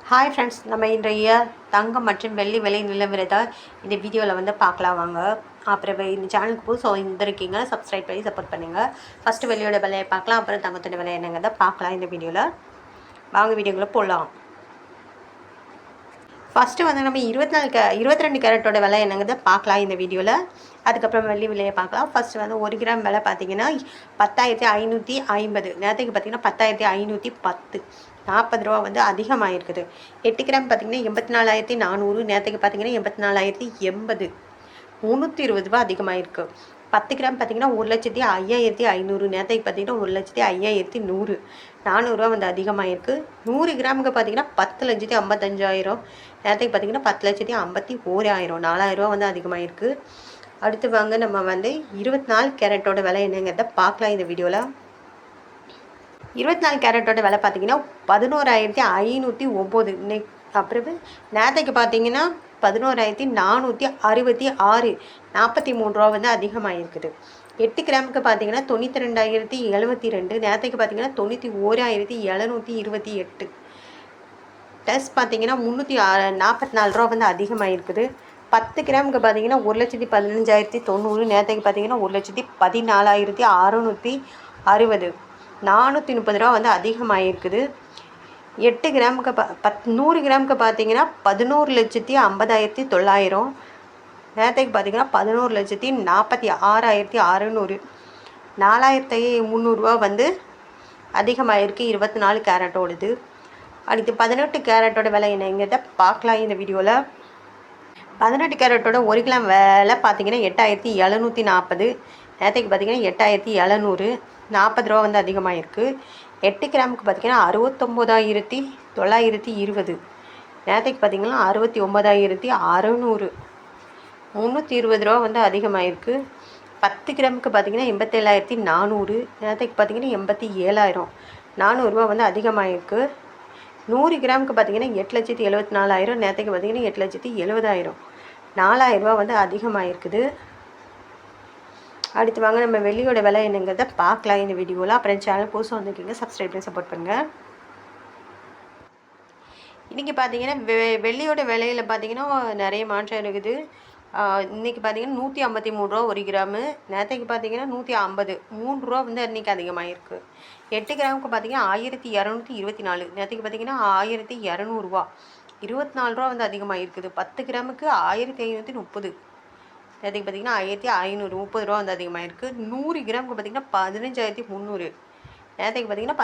Hi friends, நம்ம இன்றைய தங்கம் மற்றும் வெள்ளி விலை நிலவரத்தை இந்த வீடியோவில் பார்க்கலாம் வாங்க. அப்புறம் இந்த சேனலுக்கு புதுசு இருந்திருக்கீங்க, சப்ஸ்கிரைப் பண்ணி சப்போர்ட் பண்ணுங்கள். ஃபஸ்ட்டு வெள்ளியோட விலையை பார்க்கலாம், அப்புறம் தங்கத்தோட விலை என்னங்கிறத பார்க்கலாம் இந்த வீடியோவில். வாங்க வீடியோக்குள்ளே போகலாம். ஃபஸ்ட்டு நம்ம 22 கேரட்டோட விலை என்னங்கிறத பார்க்கலாம் இந்த வீடியோவில். அதுக்கப்புறம் வெள்ளி விலையை பார்க்கலாம். ஃபஸ்ட்டு 1 கிராம் விலை பார்த்தீங்கன்னா 10,550. நேரத்துக்கு பார்த்தீங்கன்னா 10,510. 40 ரூபா அதிகமாக இருக்குது. 8 கிராம் பார்த்தீங்கன்னா 84,400. நேரத்துக்கு பார்த்தீங்கன்னா 84,080. 320 ரூபா அதிகமாக இருக்குது. 10 கிராம் பார்த்தீங்கன்னா 1,05,500. நேரத்துக்கு பார்த்தீங்கன்னா 1,05,100. 400 ரூபா அதிகமாக இருக்குது. 100 கிராமுக்கு பார்த்தீங்கன்னா 10,55,000. நேரத்துக்கு பார்த்தீங்கன்னா 10,51,000. 4,000 ரூபா அதிகமாக இருக்குது. அடுத்து வாங்க நம்ம 24 கேரட்டோட விலை என்னங்கிறத பார்க்கலாம் இந்த வீடியோவில். 24 கேரட்டோட விலை பார்த்தீங்கன்னா 11,509. இன்னைக்கு அப்புறம் நேரத்துக்கு பார்த்தீங்கன்னா 11,466. 43 ரூபா அதிகமாக இருக்குது. 8 கிராமுக்கு பார்த்தீங்கன்னா 92,072. நேரத்துக்கு பார்த்தீங்கன்னா 91,728. ப்ளஸ் பார்த்தீங்கன்னா 344 ரூபா அதிகமாக இருக்குது. 10 கிராமுக்கு பார்த்தீங்கன்னா 1,15,090. நேரத்துக்கு பார்த்தீங்கன்னா 1,14,660. 430 ரூபா அதிகமாக இருக்குது. 8 கிராமுக்கு 100 கிராமுக்கு பார்த்தீங்கன்னா 11,50,900. நேரத்துக்கு பார்த்தீங்கன்னா 11,46,600. 4,300 ரூபா அதிகமாக இருக்குது 24 கேரட்டோடது. அடுத்து 18 கேரட்டோட விலை என்னங்கிறத பார்க்கலாம் இந்த வீடியோவில். 18 கேரட்டோட 1 கிராம் விலை பார்த்தீங்கன்னா 8,740. நேரத்துக்கு பார்த்தீங்கன்னா 8,700. 40 ரூபா அதிகமாக இருக்குது. 8 கிராமுக்கு பார்த்தீங்கன்னா 69,920. நேரத்துக்கு பார்த்தீங்கன்னா 69,600. 320 ரூபா அதிகமாக இருக்குது. 10 கிராமுக்கு பார்த்தீங்கன்னா 87,400. நேரத்துக்கு பார்த்தீங்கன்னா 87,000. 400 ரூபா அதிகமாக இருக்குது. 100 கிராமுக்கு பார்த்தீங்கன்னா 8,74,000. நேரத்துக்கு பார்த்தீங்கன்னா 8,70,000. 4,000 ரூபா அதிகமாக இருக்குது. அடுத்து வாங்க நம்ம வெள்ளியோட விலை என்னங்கிறத பார்க்கலாம் இந்த வீடியோவில். அப்புறம் சேனல் புதுசாக வந்திருக்கீங்க, சப்ஸ்கிரைப் பண்ணி சப்போர்ட் பண்ணுங்கள். இன்றைக்கி பார்த்தீங்கன்னா வெள்ளியோட விலையில் பார்த்தீங்கன்னா நிறைய மாற்றம் இருக்குது. இன்றைக்கி பார்த்தீங்கன்னா 153 ரூபா 1 கிராமு. நேரத்துக்கு பார்த்தீங்கன்னா 150. 3 ரூபா இன்றைக்கி அதிகமாக இருக்குது. 8 கிராமுக்கு பார்த்தீங்கன்னா 1,224. நேரத்துக்கு பார்த்தீங்கன்னா 1,200 ரூபா. 24 ரூபா அதிகமாக இருக்குது. 10 கிராமுக்கு 1,530. நேரத்துக்கு பார்த்தீங்கன்னா 1,530 ரூபா அதிகமாக இருக்குது. 100 கிராமுக்கு பார்த்தீங்கன்னா 15,300. நேரத்துக்கு பார்த்தீங்கன்னா